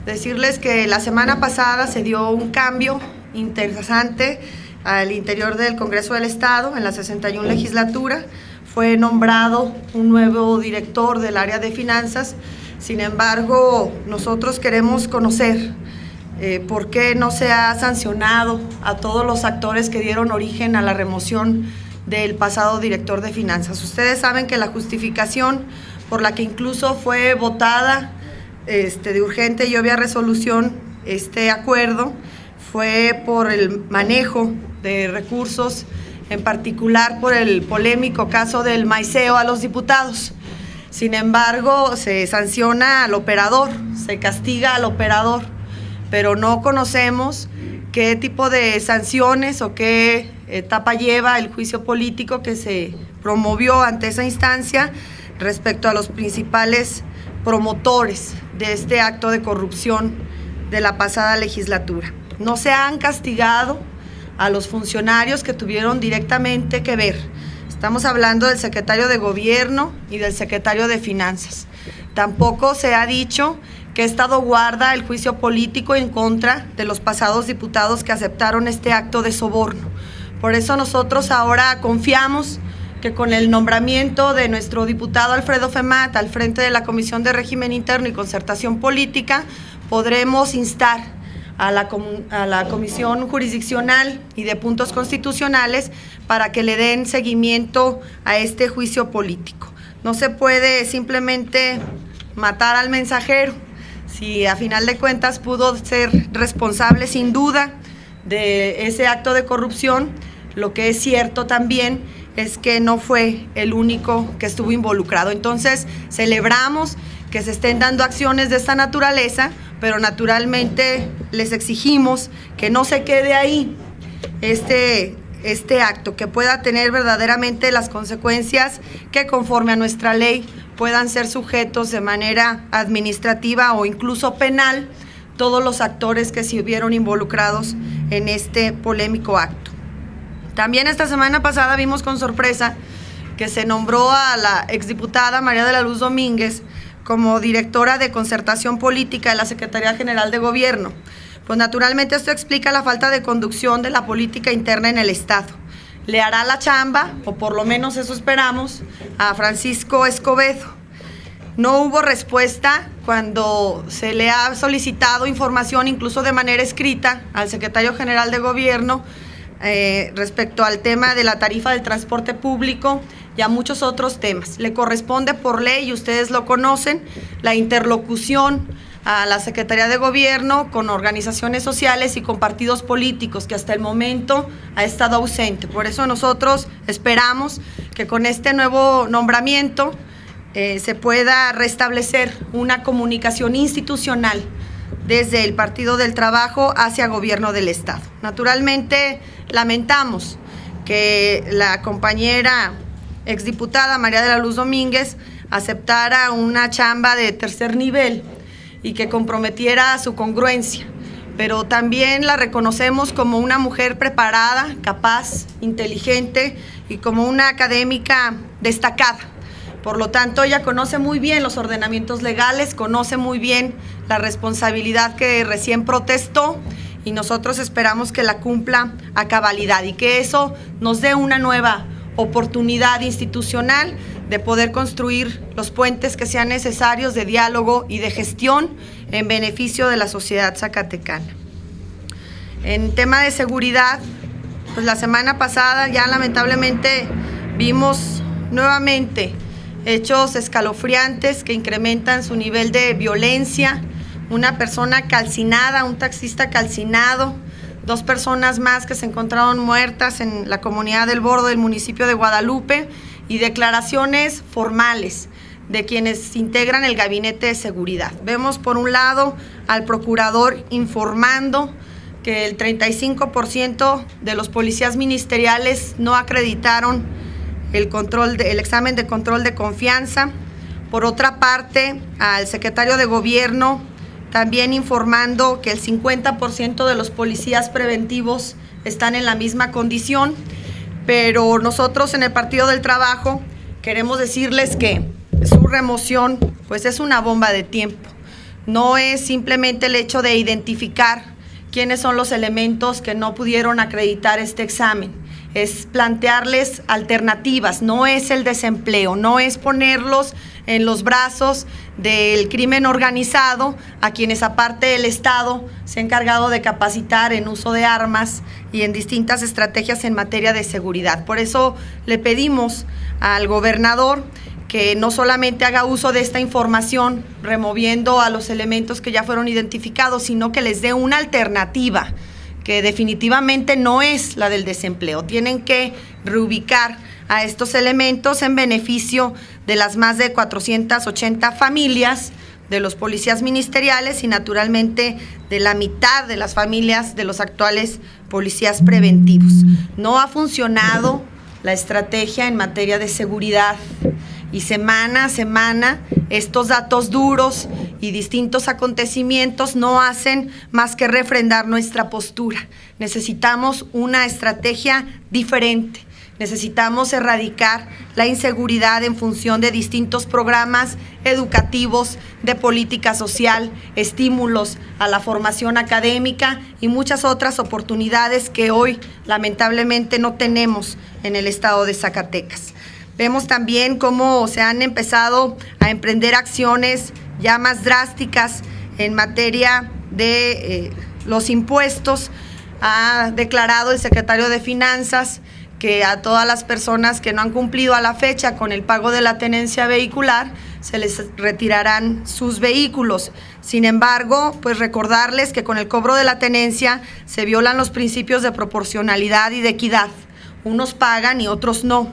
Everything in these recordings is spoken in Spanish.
Decirles que la semana pasada se dio un cambio interesante al interior del Congreso del Estado, en la 61 legislatura. Fue nombrado un nuevo director del área de finanzas. Sin embargo, nosotros queremos conocer por qué no se ha sancionado a todos los actores que dieron origen a la remoción del pasado director de finanzas. Ustedes saben que la justificación por la que incluso fue votada de urgente y obvia resolución este acuerdo fue por el manejo de recursos, en particular por el polémico caso del maiceo a los diputados. Sin embargo, se sanciona al operador, se castiga al operador, pero no conocemos qué tipo de sanciones o qué etapa lleva el juicio político que se promovió ante esa instancia respecto a los principales promotores de este acto de corrupción de la pasada legislatura. No se han castigado a los funcionarios que tuvieron directamente que ver. Estamos hablando del secretario de Gobierno y del secretario de Finanzas. Tampoco se ha dicho qué estado guarda el juicio político en contra de los pasados diputados que aceptaron este acto de soborno. Por eso nosotros ahora confiamos que con el nombramiento de nuestro diputado Alfredo Femat al frente de la Comisión de Régimen Interno y Concertación Política, podremos instar a la Comisión Jurisdiccional y de Puntos Constitucionales para que le den seguimiento a este juicio político. No se puede simplemente matar al mensajero. Si a final de cuentas pudo ser responsable sin duda de ese acto de corrupción, lo que es cierto también es que no fue el único que estuvo involucrado. Entonces, celebramos que se estén dando acciones de esta naturaleza, pero naturalmente les exigimos que no se quede ahí este acto, que pueda tener verdaderamente las consecuencias que conforme a nuestra ley puedan ser sujetos de manera administrativa o incluso penal todos los actores que se vieron involucrados en este polémico acto. También esta semana pasada vimos con sorpresa que se nombró a la exdiputada María de la Luz Domínguez como directora de Concertación Política de la Secretaría General de Gobierno. Pues naturalmente esto explica la falta de conducción de la política interna en el Estado. Le hará la chamba, o por lo menos eso esperamos, a Francisco Escobedo. No hubo respuesta cuando se le ha solicitado información, incluso de manera escrita, al secretario general de Gobierno respecto al tema de la tarifa del transporte público y a muchos otros temas. Le corresponde por ley, y ustedes lo conocen, la interlocución a la Secretaría de Gobierno con organizaciones sociales y con partidos políticos, que hasta el momento ha estado ausente. Por eso nosotros esperamos que con este nuevo nombramiento se pueda restablecer una comunicación institucional desde el Partido del Trabajo hacia Gobierno del Estado. Naturalmente, lamentamos que la compañera exdiputada María de la Luz Domínguez aceptara una chamba de tercer nivel y que comprometiera su congruencia, pero también la reconocemos como una mujer preparada, capaz, inteligente y como una académica destacada. Por lo tanto, ella conoce muy bien los ordenamientos legales, conoce muy bien la responsabilidad que recién protestó, y nosotros esperamos que la cumpla a cabalidad y que eso nos dé una nueva oportunidad institucional de poder construir los puentes que sean necesarios de diálogo y de gestión en beneficio de la sociedad zacatecana. En tema de seguridad, pues la semana pasada ya lamentablemente vimos nuevamente hechos escalofriantes que incrementan su nivel de violencia. Una persona calcinada, un taxista calcinado, 2 personas más que se encontraron muertas en la comunidad del Bordo del municipio de Guadalupe, y declaraciones formales de quienes integran el gabinete de seguridad. Vemos por un lado al procurador informando que el 35% de los policías ministeriales no acreditaron el examen de control de confianza. Por otra parte, al secretario de Gobierno también informando que el 50% de los policías preventivos están en la misma condición, pero nosotros en el Partido del Trabajo queremos decirles que su remoción pues es una bomba de tiempo. No es simplemente el hecho de identificar quiénes son los elementos que no pudieron acreditar este examen. Es plantearles alternativas, no es el desempleo, no es ponerlos en los brazos del crimen organizado, a quienes aparte el Estado se ha encargado de capacitar en uso de armas y en distintas estrategias en materia de seguridad. Por eso le pedimos al gobernador que no solamente haga uso de esta información, removiendo a los elementos que ya fueron identificados, sino que les dé una alternativa, que definitivamente no es la del desempleo. Tienen que reubicar a estos elementos en beneficio de las más de 480 familias de los policías ministeriales y naturalmente de la mitad de las familias de los actuales policías preventivos. No ha funcionado la estrategia en materia de seguridad y semana a semana estos datos duros y distintos acontecimientos no hacen más que refrendar nuestra postura. Necesitamos una estrategia diferente. Necesitamos erradicar la inseguridad en función de distintos programas educativos, de política social, estímulos a la formación académica y muchas otras oportunidades que hoy lamentablemente no tenemos en el estado de Zacatecas. Vemos también cómo se han empezado a emprender acciones ya más drásticas en materia de los impuestos. Ha declarado el secretario de Finanzas que a todas las personas que no han cumplido a la fecha con el pago de la tenencia vehicular, se les retirarán sus vehículos. Sin embargo, pues recordarles que con el cobro de la tenencia se violan los principios de proporcionalidad y de equidad. Unos pagan y otros no.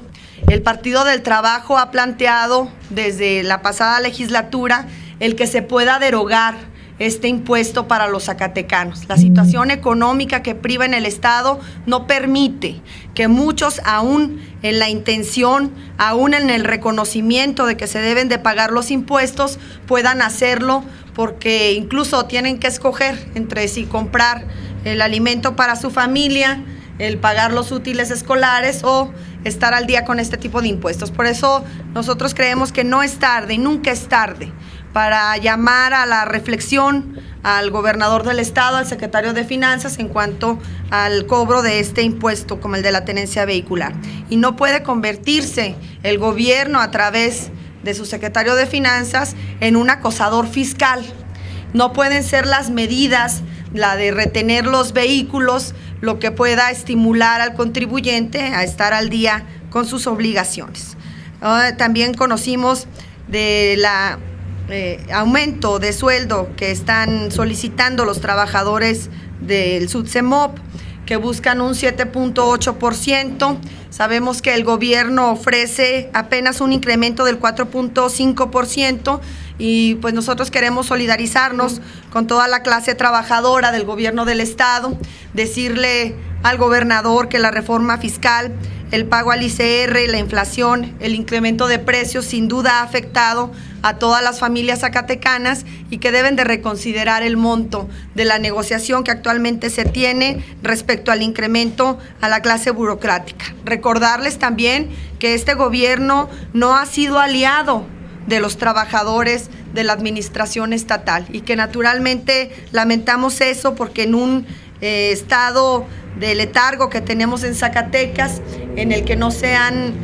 El Partido del Trabajo ha planteado desde la pasada legislatura el que se pueda derogar este impuesto para los zacatecanos. La situación económica que priva en el Estado no permite que muchos, aún en la intención, aún en el reconocimiento de que se deben de pagar los impuestos, puedan hacerlo, porque incluso tienen que escoger entre si comprar el alimento para su familia, el pagar los útiles escolares o estar al día con este tipo de impuestos. Por eso nosotros creemos que no es tarde y nunca es tarde para llamar a la reflexión al gobernador del estado, al secretario de Finanzas en cuanto al cobro de este impuesto como el de la tenencia vehicular. Y no puede convertirse el gobierno a través de su secretario de Finanzas en un acosador fiscal. No pueden ser las medidas, la de retener los vehículos, lo que pueda estimular al contribuyente a estar al día con sus obligaciones. También conocimos de la aumento de sueldo que están solicitando los trabajadores del SUTCEMOP, que buscan un 7.8%. Sabemos que el gobierno ofrece apenas un incremento del 4.5% y pues nosotros queremos solidarizarnos con toda la clase trabajadora del gobierno del estado, decirle al gobernador que la reforma fiscal, el pago al ICR, la inflación, el incremento de precios sin duda ha afectado a todas las familias zacatecanas y que deben de reconsiderar el monto de la negociación que actualmente se tiene respecto al incremento a la clase burocrática. Recordarles también que este gobierno no ha sido aliado de los trabajadores de la administración estatal y que naturalmente lamentamos eso porque en un estado de letargo que tenemos en Zacatecas, en el que no se han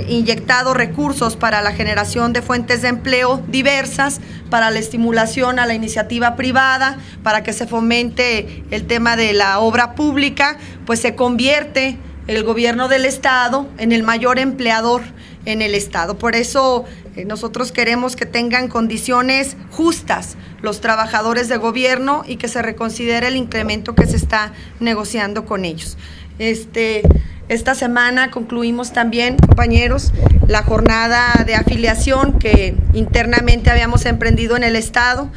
inyectado recursos para la generación de fuentes de empleo diversas, para la estimulación a la iniciativa privada, para que se fomente el tema de la obra pública, pues se convierte el gobierno del estado en el mayor empleador en el estado. Por eso nosotros queremos que tengan condiciones justas los trabajadores de gobierno y que se reconsidere el incremento que se está negociando con ellos. Esta semana concluimos también, compañeros, la jornada de afiliación que internamente habíamos emprendido en el estado,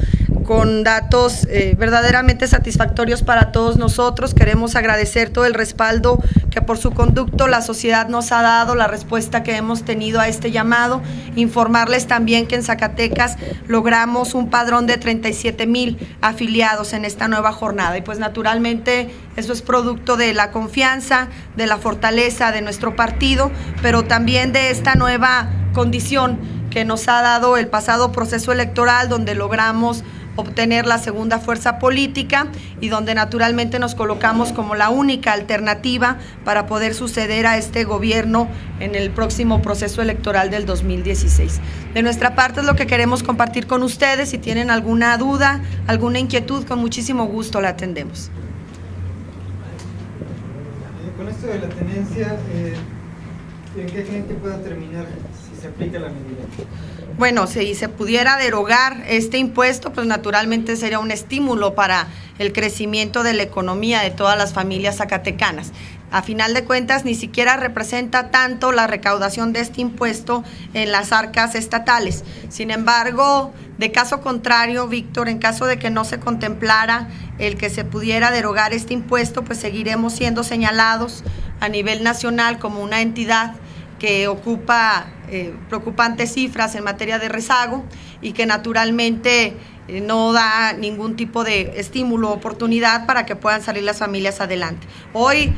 con datos verdaderamente satisfactorios para todos nosotros. Queremos agradecer todo el respaldo que por su conducto la sociedad nos ha dado, la respuesta que hemos tenido a este llamado. Informarles también que en Zacatecas logramos un padrón de 37,000 afiliados en esta nueva jornada y pues naturalmente eso es producto de la confianza, de la fortaleza de nuestro partido, pero también de esta nueva condición que nos ha dado el pasado proceso electoral donde logramos obtener la segunda fuerza política y donde naturalmente nos colocamos como la única alternativa para poder suceder a este gobierno en el próximo proceso electoral del 2016. De nuestra parte es lo que queremos compartir con ustedes. Si tienen alguna duda, alguna inquietud, con muchísimo gusto la atendemos. Con esto de la tenencia, ¿en qué creen que pueda terminar si se aplica la medida? Bueno, si se pudiera derogar este impuesto, pues naturalmente sería un estímulo para el crecimiento de la economía de todas las familias zacatecanas. A final de cuentas, ni siquiera representa tanto la recaudación de este impuesto en las arcas estatales. Sin embargo, de caso contrario, Víctor, en caso de que no se contemplara el que se pudiera derogar este impuesto, pues seguiremos siendo señalados a nivel nacional como una entidad que ocupa preocupantes cifras en materia de rezago y que naturalmente no da ningún tipo de estímulo o oportunidad para que puedan salir las familias adelante. Hoy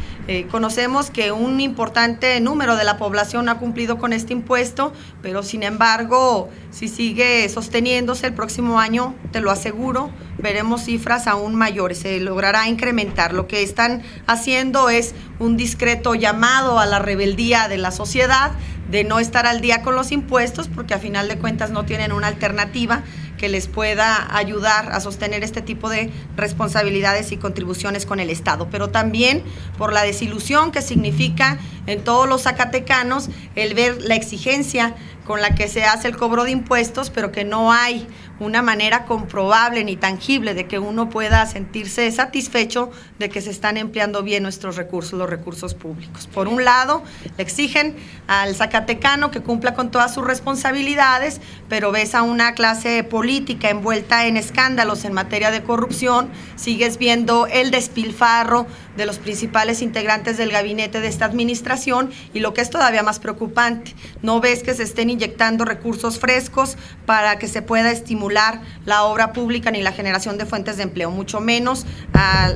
conocemos que un importante número de la población ha cumplido con este impuesto, pero sin embargo, si sigue sosteniéndose el próximo año, te lo aseguro, veremos cifras aún mayores, se logrará incrementar. Lo que están haciendo es un discreto llamado a la rebeldía de la sociedad, de no estar al día con los impuestos, porque a final de cuentas no tienen una alternativa que les pueda ayudar a sostener este tipo de responsabilidades y contribuciones con el Estado, pero también por la desilusión que significa en todos los zacatecanos el ver la exigencia con la que se hace el cobro de impuestos, pero que no hay una manera comprobable ni tangible de que uno pueda sentirse satisfecho de que se están empleando bien nuestros recursos, los recursos públicos. Por un lado, le exigen al zacatecano que cumpla con todas sus responsabilidades, pero ves a una clase política envuelta en escándalos en materia de corrupción, sigues viendo el despilfarro de los principales integrantes del gabinete de esta administración y lo que es todavía más preocupante, no ves que se estén inyectando recursos frescos para que se pueda estimular la obra pública ni la generación de fuentes de empleo, mucho menos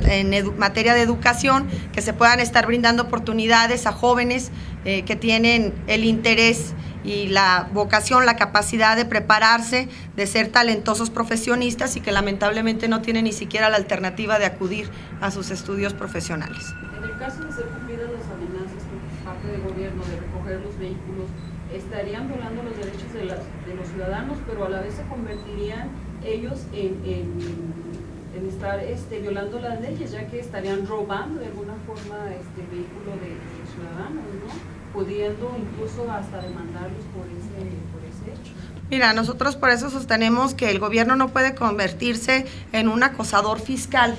en materia de educación, que se puedan estar brindando oportunidades a jóvenes que tienen el interés y la vocación, la capacidad de prepararse, de ser talentosos profesionistas y que lamentablemente no tienen ni siquiera la alternativa de acudir a sus estudios profesionales. En el caso de ser cumplidas las amenazas por parte del gobierno de recoger los vehículos, estarían violando los derechos de los ciudadanos, pero a la vez se convertirían ellos en estar violando las leyes, ya que estarían robando de alguna forma vehículo de los ciudadanos, ¿no? Pudiendo incluso hasta demandarlos por ese hecho. Mira, nosotros por eso sostenemos que el gobierno no puede convertirse en un acosador fiscal.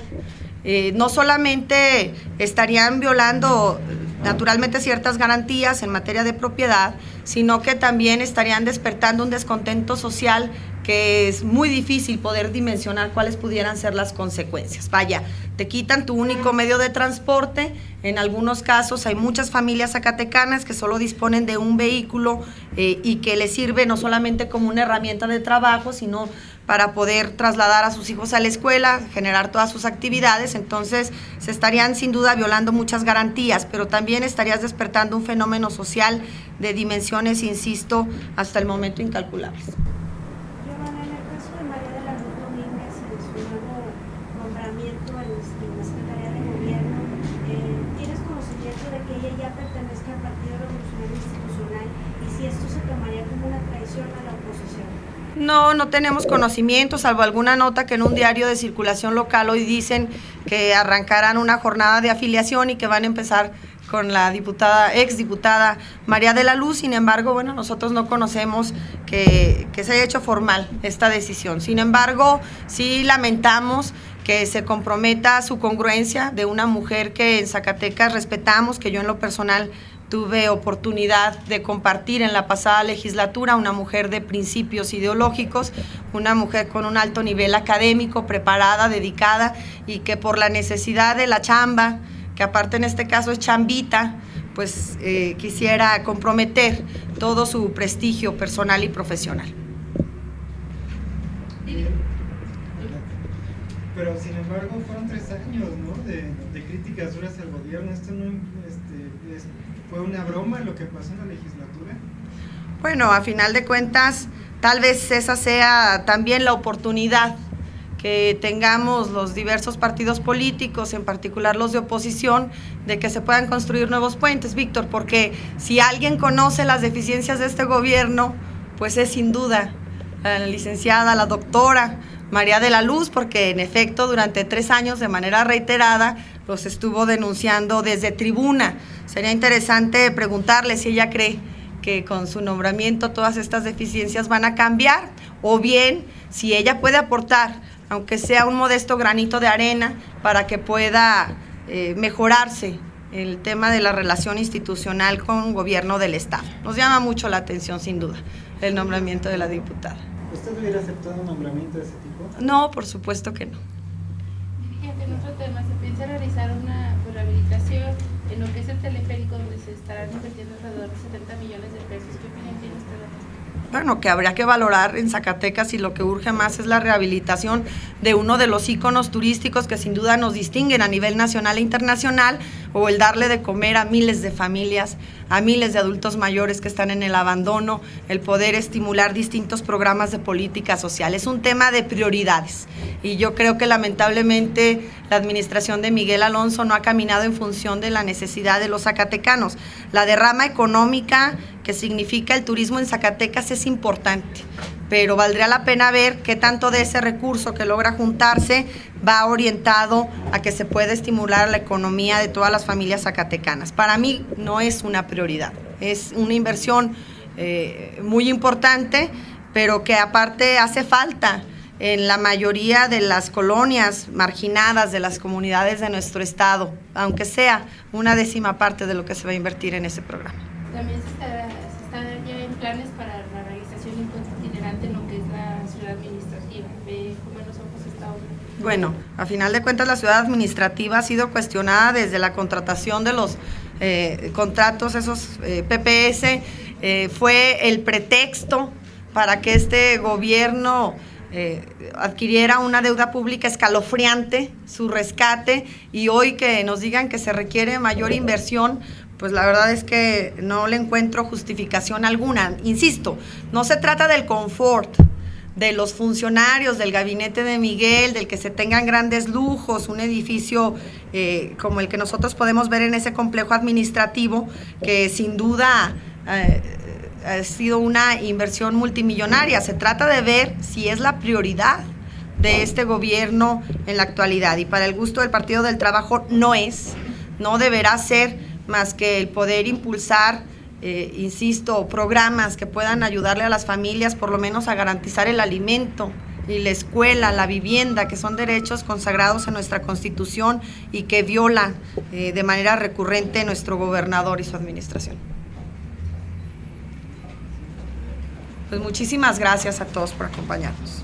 No solamente estarían violando naturalmente ciertas garantías en materia de propiedad, sino que también estarían despertando un descontento social que es muy difícil poder dimensionar cuáles pudieran ser las consecuencias. Vaya, te quitan tu único medio de transporte, en algunos casos hay muchas familias zacatecanas que solo disponen de un vehículo y que les sirve no solamente como una herramienta de trabajo, sino para poder trasladar a sus hijos a la escuela, generar todas sus actividades. Entonces se estarían sin duda violando muchas garantías, pero también estarías despertando un fenómeno social de dimensiones, insisto, hasta el momento incalculables. Giovanna, en el caso de María de la Luz Domínguez y de su nuevo nombramiento en la Secretaría de Gobierno, ¿tienes conocimiento de que ella ya pertenezca al Partido Revolucionario Institucional y si esto se tomaría como una traición a la oposición? No tenemos conocimiento, salvo alguna nota que en un diario de circulación local hoy dicen que arrancarán una jornada de afiliación y que van a empezar con la exdiputada María de la Luz. Sin embargo, bueno, nosotros no conocemos que se haya hecho formal esta decisión. Sin embargo, sí lamentamos que se comprometa su congruencia de una mujer que en Zacatecas respetamos, que yo en lo personal tuve oportunidad de compartir en la pasada legislatura, una mujer de principios ideológicos, una mujer con un alto nivel académico, preparada, dedicada, y que por la necesidad de la chamba, que aparte en este caso es chambita, pues quisiera comprometer todo su prestigio personal y profesional. Pero sin embargo fueron 3 años, ¿no?, de críticas duras al gobierno. ¿Esto no fue una broma lo que pasó en la legislatura? Bueno, a final de cuentas, tal vez esa sea también la oportunidad que tengamos los diversos partidos políticos, en particular los de oposición, de que se puedan construir nuevos puentes, Víctor, porque si alguien conoce las deficiencias de este gobierno, pues es sin duda la licenciada, la doctora María de la Luz, porque en efecto durante 3 años de manera reiterada los estuvo denunciando desde tribuna. Sería interesante preguntarle si ella cree que con su nombramiento todas estas deficiencias van a cambiar, o bien si ella puede aportar, aunque sea un modesto granito de arena, para que pueda mejorarse el tema de la relación institucional con gobierno del Estado. Nos llama mucho la atención, sin duda, el nombramiento de la diputada. ¿Usted hubiera aceptado un nombramiento de ese tipo? No, por supuesto que no. Dirigente, en otro tema, se piensa realizar una rehabilitación en lo que es el teleférico, donde se estarán invirtiendo alrededor de 70 millones de pesos. ¿Qué opinión tiene usted? Bueno, que habría que valorar en Zacatecas, y lo que urge más es la rehabilitación de uno de los íconos turísticos que sin duda nos distinguen a nivel nacional e internacional, o el darle de comer a miles de familias, a miles de adultos mayores que están en el abandono, el poder estimular distintos programas de política social. Es un tema de prioridades, y yo creo que lamentablemente la administración de Miguel Alonso no ha caminado en función de la necesidad de los zacatecanos. La derrama económica que significa el turismo en Zacatecas es importante, pero valdría la pena ver qué tanto de ese recurso que logra juntarse va orientado a que se pueda estimular la economía de todas las familias zacatecanas. Para mí no es una prioridad, es una inversión muy importante, pero que aparte hace falta en la mayoría de las colonias marginadas de las comunidades de nuestro estado, aunque sea una 10ª parte de lo que se va a invertir en ese programa. También se está ya en planes para la realización de un puente itinerante en lo que es la ciudad administrativa. ¿Ve cómo en los ojos esta obra? Bueno, a final de cuentas la ciudad administrativa ha sido cuestionada desde la contratación de los contratos, esos PPS, fue el pretexto para que este gobierno adquiriera una deuda pública escalofriante, su rescate, y hoy que nos digan que se requiere mayor inversión, pues la verdad es que no le encuentro justificación alguna. Insisto, no se trata del confort de los funcionarios del gabinete de Miguel, del que se tengan grandes lujos, un edificio como el que nosotros podemos ver en ese complejo administrativo, que sin duda ha sido una inversión multimillonaria. Se trata de ver si es la prioridad de este gobierno en la actualidad, y para el gusto del Partido del Trabajo no deberá ser más que el poder impulsar, insisto, programas que puedan ayudarle a las familias por lo menos a garantizar el alimento y la escuela, la vivienda, que son derechos consagrados en nuestra Constitución y que viola de manera recurrente nuestro gobernador y su administración. Pues muchísimas gracias a todos por acompañarnos.